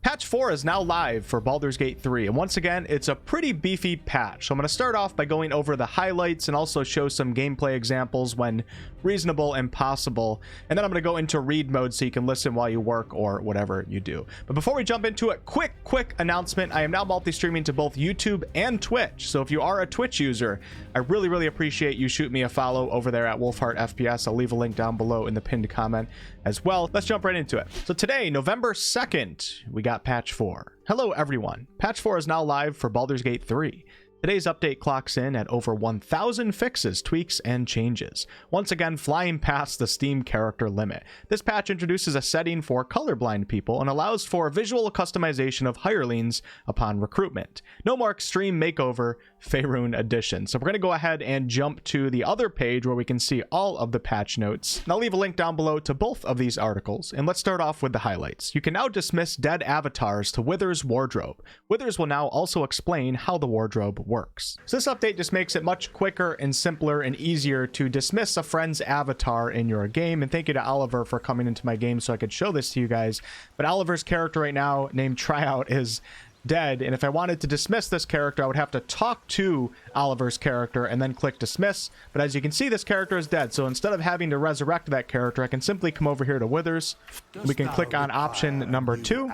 Patch 4 is now live for Baldur's Gate 3, and once again, it's a pretty beefy patch. So I'm going to start off by going over the highlights and also show some gameplay examples when reasonable and possible. And then I'm going to go into read mode so you can listen while you work or whatever you do. But before we jump into it, quick announcement. I am now multi-streaming to both YouTube and Twitch. So if you are a Twitch user, I really appreciate you shoot me a follow over there at WolfheartFPS. I'll leave a link down below in the pinned comment as well. Let's jump right into it. So today, November 2nd, we got patch 4. Hello everyone. Patch 4 is now live for Baldur's Gate 3. Today's update clocks in at over 1,000 fixes, tweaks, and changes. Once again, flying past the Steam character limit. This patch introduces a setting for colorblind people and allows for visual customization of hirelings upon recruitment. No more extreme makeover Faerun edition. So we're going to go ahead and jump to the other page where we can see all of the patch notes. And I'll leave a link down below to both of these articles. And let's start off with the highlights. You can now dismiss dead avatars to Wither's wardrobe. Withers will now also explain how the wardrobe works. So this update just makes it much quicker and simpler and easier to dismiss a friend's avatar in your game. And thank you to Oliver for coming into my game so I could show this to you guys. But Oliver's character right now named Tryout is dead, and if I wanted to dismiss this character, I would have to talk to Oliver's character and then click dismiss. But as you can see, this character is dead, so instead of having to resurrect that character, I can simply come over here to Withers. We can click on option number 2,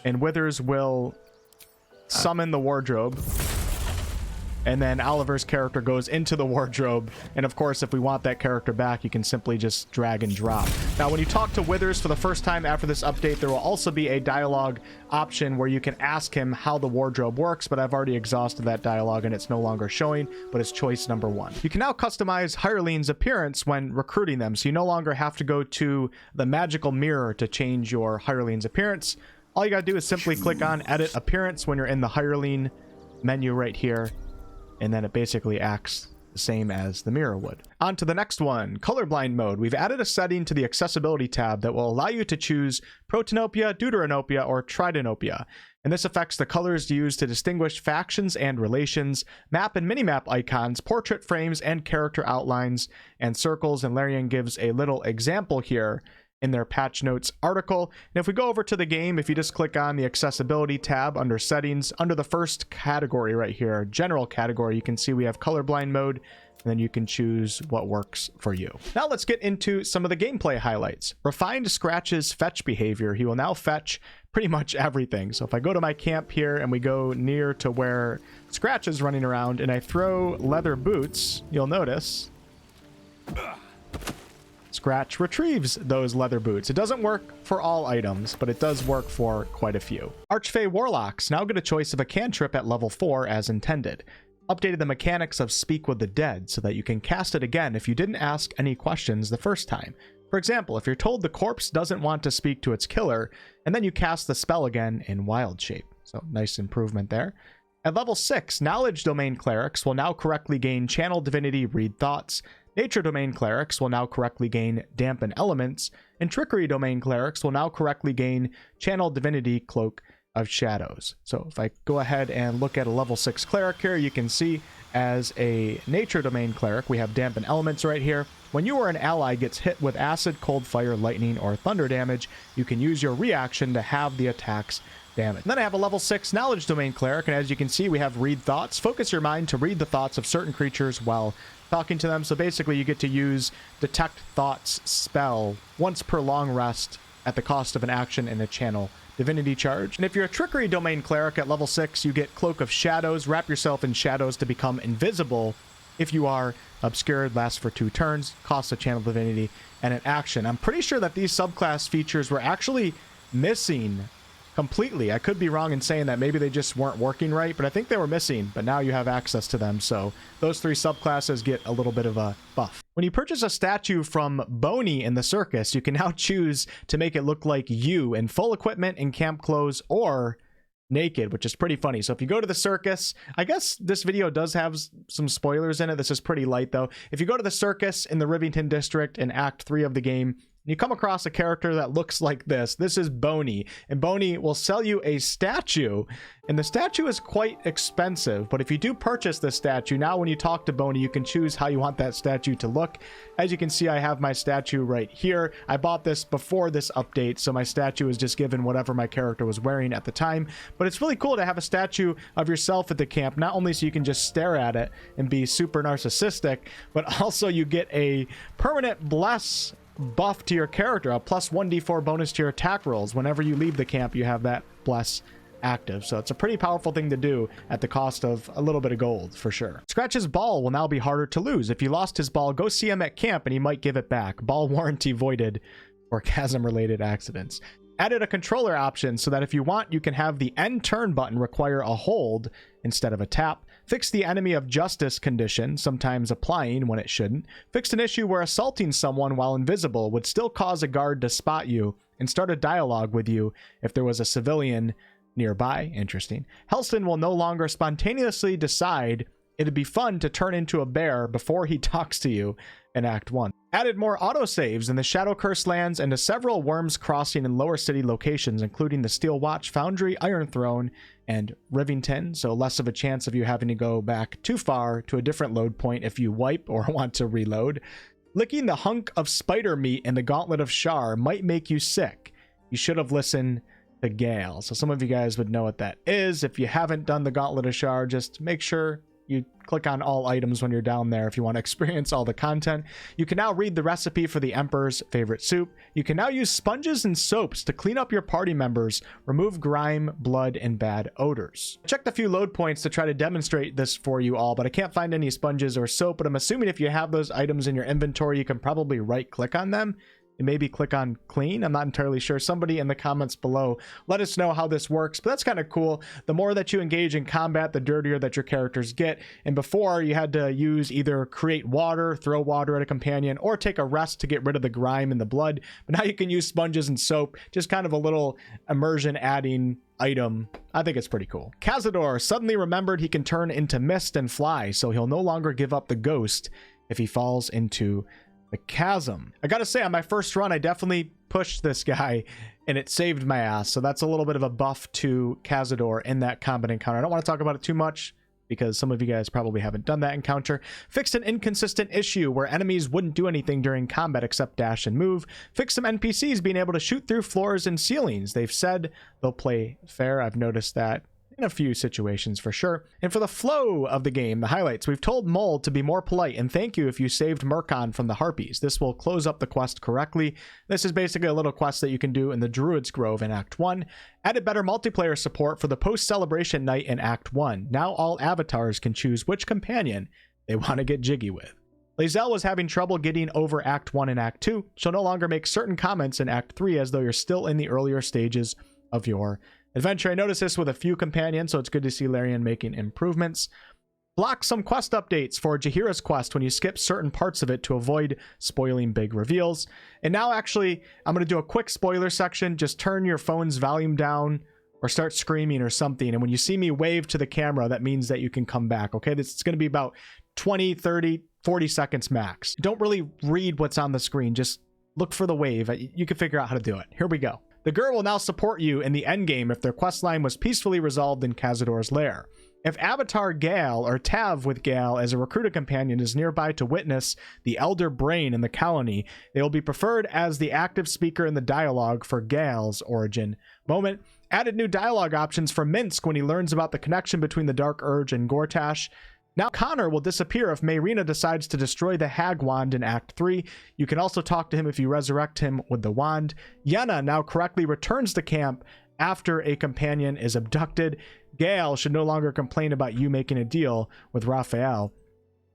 and Withers will summon the wardrobe, and then Oliver's character goes into the wardrobe. And of course, if we want that character back, you can simply just drag and drop. Now, when you talk to Withers for the first time after this update, there will also be a dialogue option where you can ask him how the wardrobe works, but I've already exhausted that dialogue and it's no longer showing, but it's choice number 1. You can now customize hirelings' appearance when recruiting them, so you no longer have to go to the magical mirror to change your hirelings' appearance. All you gotta do is simply click on edit appearance when you're in the hireling menu right here, and then it basically acts the same as the mirror would. On to the next one, colorblind mode. We've added a setting to the accessibility tab that will allow you to choose protanopia, deuteranopia, or tritanopia. And this affects the colors used to distinguish factions and relations, map and minimap icons, portrait frames, and character outlines and circles. And Larian gives a little example here in their patch notes article. And if we go over to the game, if you just click on the accessibility tab under settings, under the first category right here, general category, you can see we have colorblind mode, and then you can choose what works for you. Now let's get into some of the gameplay highlights. Refined Scratch's fetch behavior. He will now fetch pretty much everything. So if I go to my camp here and we go near to where Scratch is running around and I throw leather boots, you'll notice Scratch retrieves those leather boots. It doesn't work for all items, but it does work for quite a few. Archfey Warlocks now get a choice of a cantrip at level 4 as intended. Updated the mechanics of Speak with the Dead so that you can cast it again if you didn't ask any questions the first time. For example, if you're told the corpse doesn't want to speak to its killer, and then you cast the spell again in wild shape. So nice improvement there. At level 6, Knowledge Domain Clerics will now correctly gain Channel Divinity Read Thoughts. Nature Domain Clerics will now correctly gain Dampen Elements, and Trickery Domain Clerics will now correctly gain Channel Divinity Cloak of Shadows. So if I go ahead and look at a level 6 cleric here, you can see as a Nature Domain Cleric, we have Dampen Elements right here. When you or an ally gets hit with acid, cold, fire, lightning, or thunder damage, you can use your reaction to have the attacks damage. And then I have a level 6 Knowledge Domain Cleric, and as you can see, we have Read Thoughts. Focus your mind to read the thoughts of certain creatures while talking to them. So basically you get to use Detect Thoughts spell once per long rest at the cost of an action and a channel divinity charge. And if you're a Trickery Domain Cleric at level 6, you get Cloak of Shadows. Wrap yourself in shadows to become invisible. If you are obscured, lasts for 2 turns, costs a channel divinity and an action. I'm pretty sure that these subclass features were actually missing completely. I could be wrong in saying that. Maybe they just weren't working right, but I think they were missing, but now you have access to them. So those 3 subclasses get a little bit of a buff. When you purchase a statue from Boney in the circus, you can now choose to make it look like you in full equipment and camp clothes or naked, which is pretty funny. So if you go to the circus, I guess this video does have some spoilers in it. This is pretty light though. If you go to the circus in the Rivington district in Act 3 of the game, You come across a character that looks like this. This is Boney, and Boney will sell you a statue, and the statue is quite expensive, but if you do purchase this statue, now when you talk to Boney, you can choose how you want that statue to look. As you can see, I have my statue right here. I bought this before this update, so my statue is just given whatever my character was wearing at the time, but it's really cool to have a statue of yourself at the camp, not only so you can just stare at it and be super narcissistic, but also you get a permanent bless buff to your character, a plus 1d4 bonus to your attack rolls. Whenever you leave the camp, you have that bless active, so it's a pretty powerful thing to do at the cost of a little bit of gold for sure. Scratch's ball will now be harder to lose. If you lost his ball, go see him at camp and he might give it back. Ball warranty voided for chasm related accidents. Added a controller option so that if you want, you can have the end turn button require a hold instead of a tap. Fixed the enemy of justice condition, sometimes applying when it shouldn't. Fixed an issue where assaulting someone while invisible would still cause a guard to spot you and start a dialogue with you if there was a civilian nearby. Interesting. Helston will no longer spontaneously decide it'd be fun to turn into a bear before he talks to you in Act 1. Added more autosaves in the Shadow Curse lands and to several Worms Crossing and Lower City locations, including the Steel Watch, Foundry, Iron Throne, and Rivington, so less of a chance of you having to go back too far to a different load point if you wipe or want to reload. Licking the hunk of spider meat in the Gauntlet of Shar might make you sick. You should have listened to Gale. So some of you guys would know what that is. If you haven't done the Gauntlet of Shar, just make sure you click on all items when you're down there if you want to experience all the content. You can now read the recipe for the Emperor's favorite soup. You can now use sponges and soaps to clean up your party members, remove grime, blood, and bad odors. I checked a few load points to try to demonstrate this for you all, but I can't find any sponges or soap, but I'm assuming if you have those items in your inventory, you can probably right click on them and maybe click on clean. I'm not entirely sure. Somebody in the comments below let us know how this works, but that's kind of cool. The more that you engage in combat, the dirtier that your characters get. And before, you had to use either create water, throw water at a companion, or take a rest to get rid of the grime and the blood. But now you can use sponges and soap, just kind of a little immersion adding item. I think it's pretty cool. Cazador suddenly remembered he can turn into mist and fly, so he'll no longer give up the ghost if he falls into the chasm. I gotta say, on my first run, I definitely pushed this guy and it saved my ass. So that's a little bit of a buff to Cazador in that combat encounter. I don't want to talk about it too much because some of you guys probably haven't done that encounter. Fixed an inconsistent issue where enemies wouldn't do anything during combat except dash and move. Fixed some NPCs being able to shoot through floors and ceilings. They've said they'll play fair. I've noticed that in a few situations for sure. And for the flow of the game, the highlights, we've told Mold to be more polite and thank you if you saved Murkon from the Harpies. This will close up the quest correctly. This is basically a little quest that you can do in the Druid's Grove in Act 1. Added better multiplayer support for the post-celebration night in Act 1. Now all avatars can choose which companion they want to get jiggy with. Lae'zel was having trouble getting over Act 1 and Act 2. She'll no longer make certain comments in Act 3 as though you're still in the earlier stages of your adventure. I noticed this with a few companions, so it's good to see Larian making improvements. Block some quest updates for Jaheira's quest when you skip certain parts of it to avoid spoiling big reveals. And now actually, I'm going to do a quick spoiler section. Just turn your phone's volume down or start screaming or something. And when you see me wave to the camera, that means that you can come back, okay? This is going to be about 20, 30, 40 seconds max. Don't really read what's on the screen. Just look for the wave. You can figure out how to do it. Here we go. The Gur will now support you in the endgame if their questline was peacefully resolved in Cazador's lair. If Avatar Gale or Tav with Gale as a recruiter companion is nearby to witness the Elder Brain in the colony, they will be preferred as the active speaker in the dialogue for Gale's origin moment. Added new dialogue options for Minsk when he learns about the connection between the Dark Urge and Gortash. Now Connor will disappear if Mayrina decides to destroy the Hag Wand in Act 3. You can also talk to him if you resurrect him with the wand. Yenna now correctly returns to camp after a companion is abducted. Gale should no longer complain about you making a deal with Raphael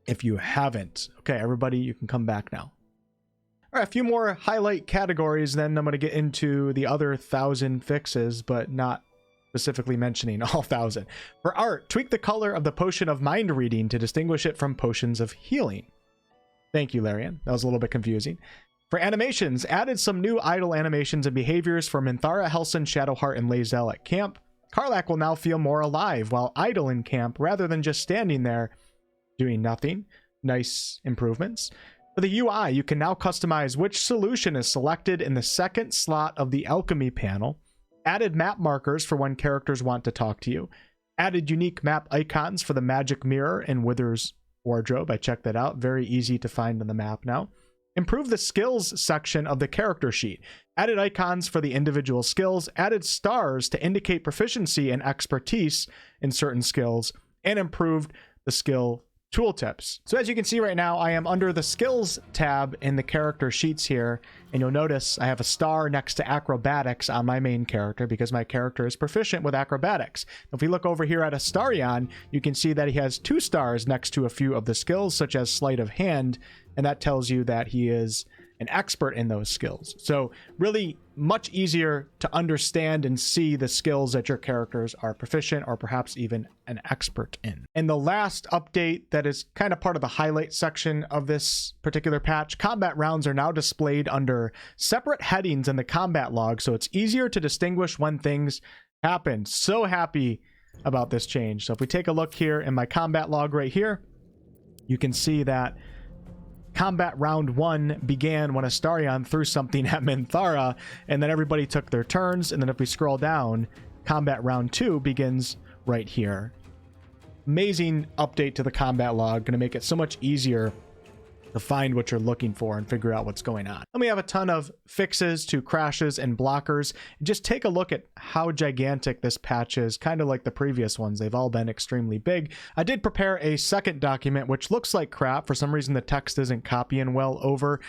if you haven't. Okay, everybody, you can come back now. All right, a few more highlight categories, then I'm going to get into the other 1,000 fixes, but not specifically mentioning all 1,000. For art, tweak the color of the potion of mind reading to distinguish it from potions of healing. Thank you, Larian. That was a little bit confusing. For animations, added some new idle animations and behaviors for Minthara, Helson, Shadowheart, and Lae'zel at camp. Karlach will now feel more alive while idle in camp rather than just standing there doing nothing. Nice improvements. For the UI, you can now customize which solution is selected in the second slot of the alchemy panel, added map markers for when characters want to talk to you, added unique map icons for the magic mirror and Wither's wardrobe. I checked that out. Very easy to find on the map now. Improve the skills section of the character sheet. Added icons for the individual skills, added stars to indicate proficiency and expertise in certain skills, and improved the skill tooltips. So as you can see right now, I am under the skills tab in the character sheets here, and you'll notice I have a star next to acrobatics on my main character because my character is proficient with acrobatics. If we look over here at Astarion, you can see that he has 2 stars next to a few of the skills, such as sleight of hand, and that tells you that he is an expert in those skills. So really much easier to understand and see the skills that your characters are proficient or perhaps even an expert in. And the last update that is kind of part of the highlight section of this particular patch, combat rounds are now displayed under separate headings in the combat log, so it's easier to distinguish when things happen. So happy about this change. So if we take a look here in my combat log right here, you can see that combat round 1 began when Astarion threw something at Minthara, and then everybody took their turns. And then if we scroll down, combat round 2 begins right here. Amazing update to the combat log, going to make it so much easier to find what you're looking for and figure out what's going on. And we have a ton of fixes to crashes and blockers. Just take a look at how gigantic this patch is, kind of like the previous ones. They've all been extremely big. I did prepare a second document, which looks like crap. For some reason, the text isn't copying well over.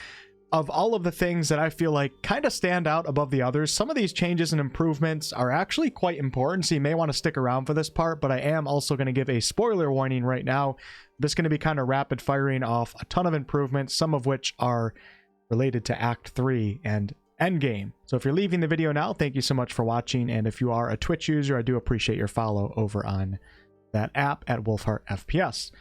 Of all of the things that I feel like kind of stand out above the others, some of these changes and improvements are actually quite important, so you may want to stick around for this part, but I am also going to give a spoiler warning right now. This is going to be kind of rapid firing off a ton of improvements, some of which are related to Act 3 and Endgame. So if you're leaving the video now, thank you so much for watching, and if you are a Twitch user, I do appreciate your follow over on that app at WolfheartFPS.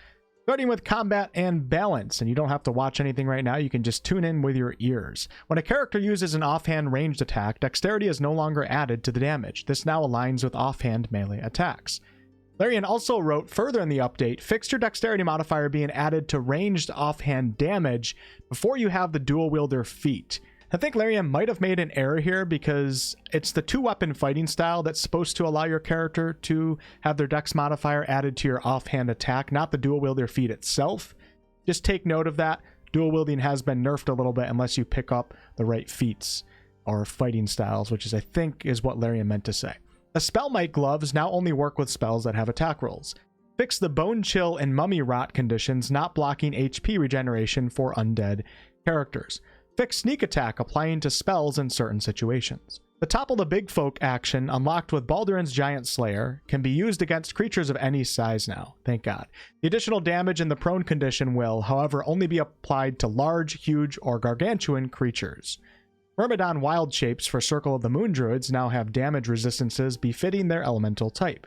Starting with combat and balance, and you don't have to watch anything right now, you can just tune in with your ears. When a character uses an offhand ranged attack, dexterity is no longer added to the damage. This now aligns with offhand melee attacks. Larian also wrote further in the update, fix your dexterity modifier being added to ranged offhand damage before you have the dual wielder feat. I think Larian might have made an error here because it's the 2-weapon fighting style that's supposed to allow your character to have their dex modifier added to your offhand attack, not the dual wielder feat itself. Just take note of that. Dual wielding has been nerfed a little bit unless you pick up the right feats or fighting styles, which is, I think, is what Larian meant to say. The Spell Might gloves now only work with spells that have attack rolls. Fix the Bone Chill and Mummy Rot conditions not blocking HP regeneration for undead characters. Fix Sneak Attack applying to spells in certain situations. The Topple the Big Folk action, unlocked with Baldur's Giant Slayer, can be used against creatures of any size now, thank God. The additional damage in the prone condition will, however, only be applied to large, huge, or gargantuan creatures. Myrmidon wild shapes for Circle of the Moon Druids now have damage resistances befitting their elemental type.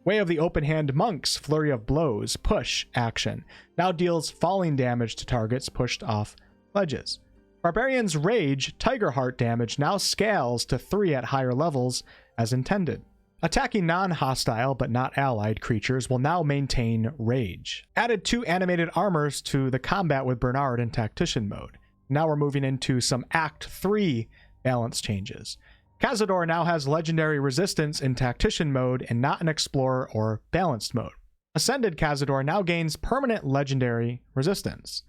Way of the Open Hand Monk's Flurry of Blows push action now deals falling damage to targets pushed off ledges. Barbarian's Rage Tiger Heart damage now scales to 3 at higher levels as intended. Attacking non-hostile but not allied creatures will now maintain Rage. Added 2 animated armors to the combat with Bernard in Tactician mode. Now we're moving into some Act 3 balance changes. Cazador now has legendary resistance in Tactician mode and not in Explorer or Balanced mode. Ascended Cazador now gains permanent legendary resistance.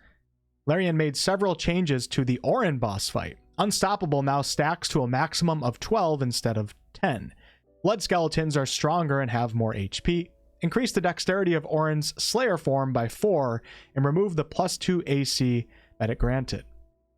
Larian made several changes to the Orin boss fight. Unstoppable now stacks to a maximum of 12 instead of 10. Blood skeletons are stronger and have more HP. Increase the dexterity of Orin's Slayer form by 4 and remove the +2 AC that it granted.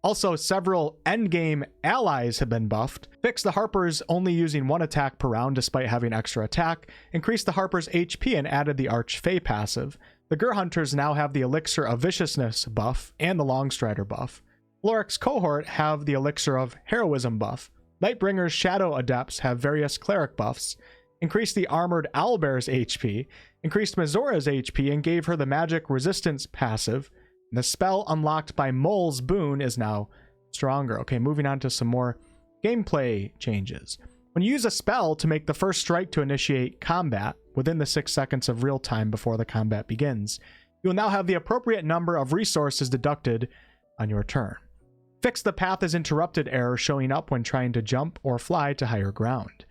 Also, several endgame allies have been buffed. Fix the Harpers only using 1 attack per round despite having extra attack. Increase the Harper's HP and added the Archfey passive. The Gur Hunters now have the Elixir of Viciousness buff and the Longstrider buff. Loric's Cohort have the Elixir of Heroism buff. Nightbringer's Shadow Adepts have various Cleric buffs. Increased the Armored Owlbear's HP. Increased Mizora's HP and gave her the Magic Resistance passive. The spell unlocked by Mole's Boon is now stronger. Okay, moving on to some more gameplay changes. When you use a spell to make the first strike to initiate combat within the 6 seconds of real time before the combat begins, you will now have the appropriate number of resources deducted on your turn. Fix the path is interrupted error showing up when trying to jump or fly to higher ground.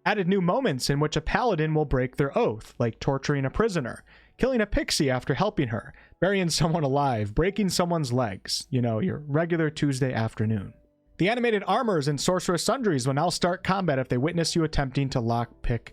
Added new moments in which a paladin will break their oath, like torturing a prisoner, killing a pixie after helping her, burying someone alive, breaking someone's legs. You know, your regular Tuesday afternoon. The animated armors and sorceress sundries will now start combat if they witness you attempting to lockpick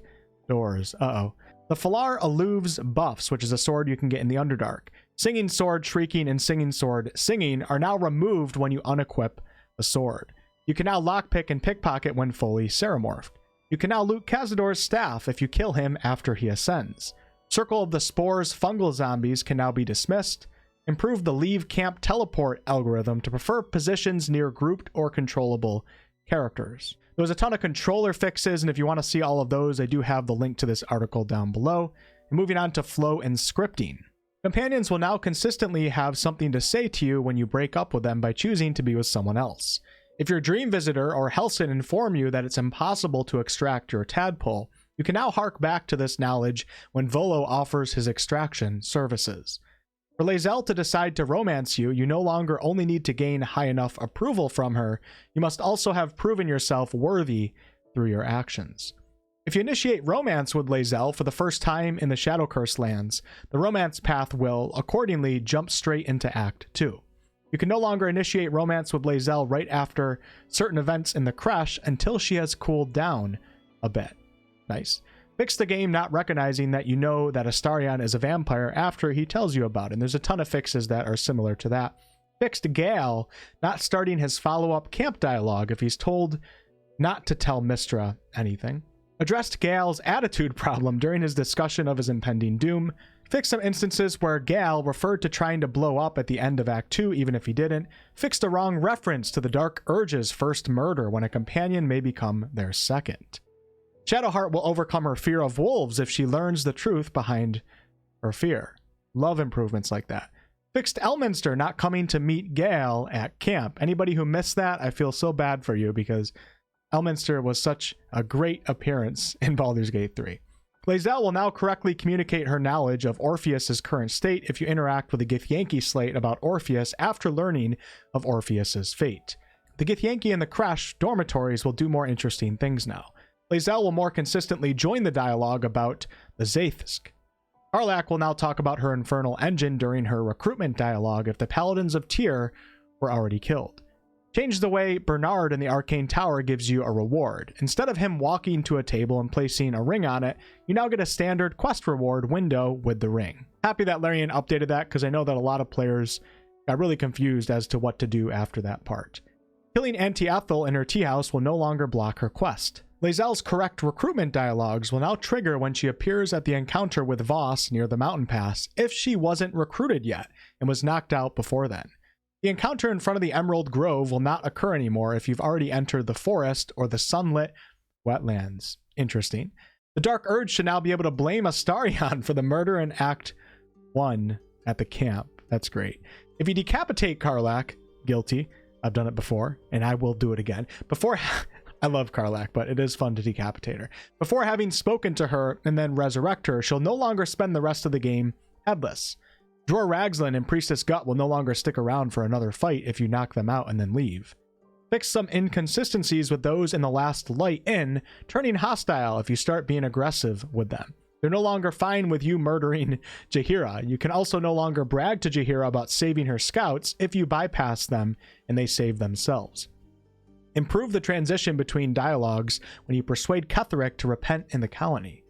doors. The Falar Aluv's buffs, which is a sword you can get in the Underdark, Singing Sword, Shrieking, and Singing Sword, Singing are now removed when you unequip a sword. You can now lockpick and pickpocket when fully Ceramorphed. You can now loot Cazador's staff if you kill him after he ascends. Circle of the Spores fungal zombies can now be dismissed. Improve the leave camp teleport algorithm to prefer positions near grouped or controllable characters. There was a ton of controller fixes, and if you want to see all of those, I do have the link to this article down below. And moving on to flow and scripting. Companions will now consistently have something to say to you when you break up with them by choosing to be with someone else. If your dream visitor or Helsin inform you that it's impossible to extract your tadpole, you can now hark back to this knowledge when Volo offers his extraction services. For Lae'zel to decide to romance you, you no longer only need to gain high enough approval from her, you must also have proven yourself worthy through your actions. If you initiate romance with Lae'zel for the first time in the Shadowcurse lands, the romance path will, accordingly, jump straight into Act 2. You can no longer initiate romance with Lae'zel right after certain events in the Crash until she has cooled down a bit. Nice. Fix the game not recognizing that you know that Astarion is a vampire after he tells you about it. And there's a ton of fixes that are similar to that. Fixed Gale not starting his follow-up camp dialogue if he's told not to tell Mystra anything. Addressed Gale's attitude problem during his discussion of his impending doom. Fixed some instances where Gale referred to trying to blow up at the end of Act 2 even if he didn't. Fixed a wrong reference to the Dark Urge's first murder when a companion may become their second. Shadowheart will overcome her fear of wolves if she learns the truth behind her fear. Love improvements like that. Fixed Elminster not coming to meet Gale at camp. Anybody who missed that, I feel so bad for you because Elminster was such a great appearance in Baldur's Gate 3. Lae'zel will now correctly communicate her knowledge of Orpheus's current state if you interact with the Githyanki slate about Orpheus after learning of Orpheus's fate. The Githyanki and the Crash dormitories will do more interesting things now. Lae'zel will more consistently join the dialogue about the Zaithsk. Karlach will now talk about her infernal engine during her recruitment dialogue if the Paladins of Tyr were already killed. Change the way Bernard in the Arcane Tower gives you a reward. Instead of him walking to a table and placing a ring on it, you now get a standard quest reward window with the ring. Happy that Larian updated that because I know that a lot of players got really confused as to what to do after that part. Killing Auntie Ethel in her tea house will no longer block her quest. Lae'zel's correct recruitment dialogues will now trigger when she appears at the encounter with Voss near the mountain pass if she wasn't recruited yet and was knocked out before then. The encounter in front of the Emerald Grove will not occur anymore if you've already entered the forest or the sunlit wetlands. Interesting. The Dark Urge should now be able to blame Astarion for the murder in Act 1 at the camp. That's great. If you decapitate Karlach, guilty. I've done it before, and I will do it again. I love Karlach, but it is fun to decapitate her. Before having spoken to her and then resurrect her, she'll no longer spend the rest of the game headless. Dror Ragzlin and Priestess Gut will no longer stick around for another fight if you knock them out and then leave. Fix some inconsistencies with those in the Last Light Inn, turning hostile if you start being aggressive with them. They're no longer fine with you murdering Jaheira. You can also no longer brag to Jaheira about saving her scouts if you bypass them and they save themselves. Improve the transition between dialogues when you persuade Ketheric to repent in the colony.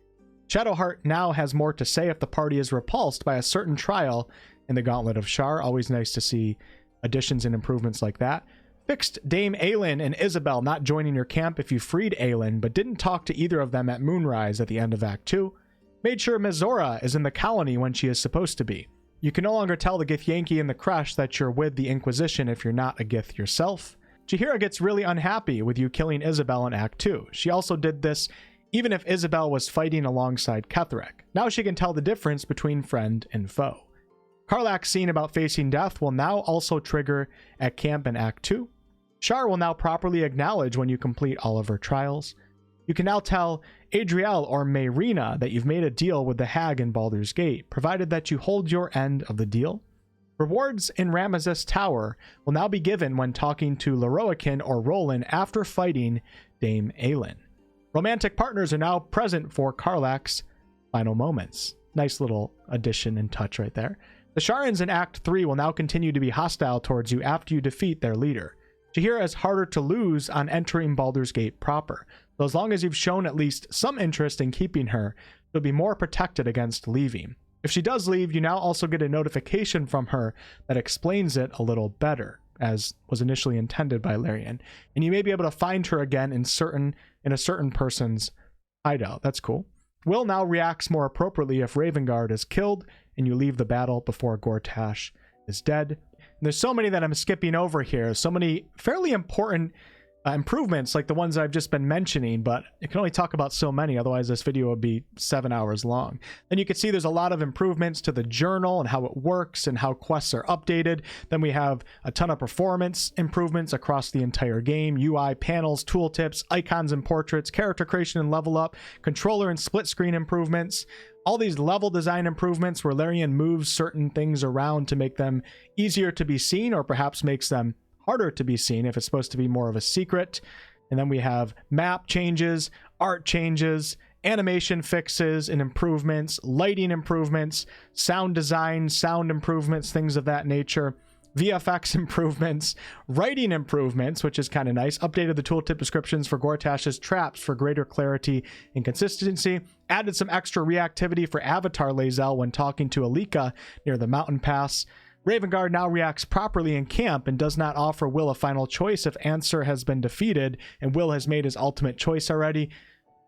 Shadowheart now has more to say if the party is repulsed by a certain trial in the Gauntlet of Shar. Always nice to see additions and improvements like that. Fixed Dame Aelin and Isabel not joining your camp if you freed Aelin, but didn't talk to either of them at Moonrise at the end of Act 2. Made sure Mizora is in the colony when she is supposed to be. You can no longer tell the Githyanki in the Crash that you're with the Inquisition if you're not a Gith yourself. Jaheira gets really unhappy with you killing Isabel in Act 2. She also did this even if Isabel was fighting alongside Ketheric. Now she can tell the difference between friend and foe. Karlach's scene about facing death will now also trigger at camp in Act 2. Shar will now properly acknowledge when you complete all of her trials. You can now tell Adriel or Mayrina that you've made a deal with the hag in Baldur's Gate, provided that you hold your end of the deal. Rewards in Ramesses Tower will now be given when talking to Lorroakin or Roland after fighting Dame Aelin. Romantic partners are now present for Karlach's final moments. Nice little addition and touch right there. The Sharans in Act 3 will now continue to be hostile towards you after you defeat their leader. Jaheira is harder to lose on entering Baldur's Gate proper, so as long as you've shown at least some interest in keeping her, you'll be more protected against leaving. If she does leave, you now also get a notification from her that explains it a little better, as was initially intended by Larian, and you may be able to find her again in a certain person's hideout. That's cool. Will now reacts more appropriately if Ravengard is killed and you leave the battle before Gortash is dead. And there's so many that I'm skipping over here, so many fairly important improvements like the ones I've just been mentioning, but I can only talk about so many, otherwise this video would be 7 hours long. Then you can see there's a lot of improvements to the journal and how it works and how quests are updated. Then we have a ton of performance improvements across the entire game, UI, panels, tooltips, icons and portraits, character creation and level up, controller and split screen improvements, all these level design improvements where Larian moves certain things around to make them easier to be seen, or perhaps makes them harder to be seen if it's supposed to be more of a secret. And then we have map changes, art changes, animation fixes and improvements, lighting improvements, sound design, sound improvements, things of that nature, VFX improvements, writing improvements, which is kind of nice, updated the tooltip descriptions for Gortash's traps for greater clarity and consistency, added some extra reactivity for Avatar Lae'zel when talking to Alika near the mountain pass. Ravengard now reacts properly in camp and does not offer Will a final choice if Answer has been defeated and Will has made his ultimate choice already.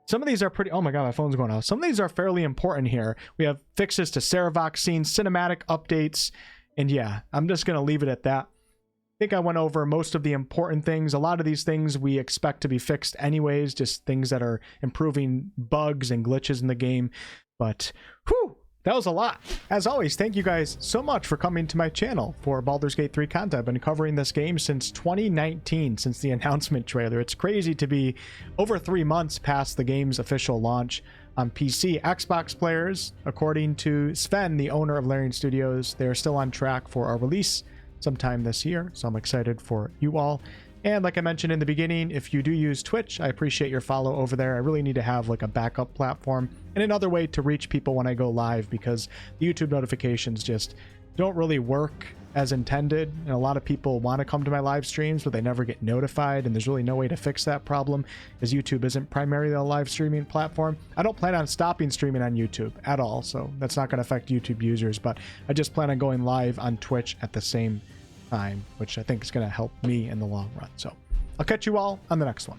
Some of these are pretty... Oh my god, my phone's going off. Some of these are fairly important here. We have fixes to Sarevok scenes, cinematic updates, and yeah, I'm just going to leave it at that. I think I went over most of the important things. A lot of these things we expect to be fixed anyways, just things that are improving bugs and glitches in the game. But, whew! That was a lot. As always, thank you guys so much for coming to my channel for Baldur's Gate 3 content. I've been covering this game since 2019, since the announcement trailer. It's crazy to be over 3 months past the game's official launch on PC. Xbox players, according to Sven, the owner of Larian Studios, they are still on track for a release sometime this year, so I'm excited for you all. And like I mentioned in the beginning, if you do use Twitch, I appreciate your follow over there. I really need to have like a backup platform and another way to reach people when I go live, because the YouTube notifications just don't really work as intended. And a lot of people want to come to my live streams, but they never get notified. And there's really no way to fix that problem, because YouTube isn't primarily a live streaming platform. I don't plan on stopping streaming on YouTube at all, so that's not going to affect YouTube users. But I just plan on going live on Twitch at the same time, which I think is going to help me in the long run. So I'll catch you all on the next one.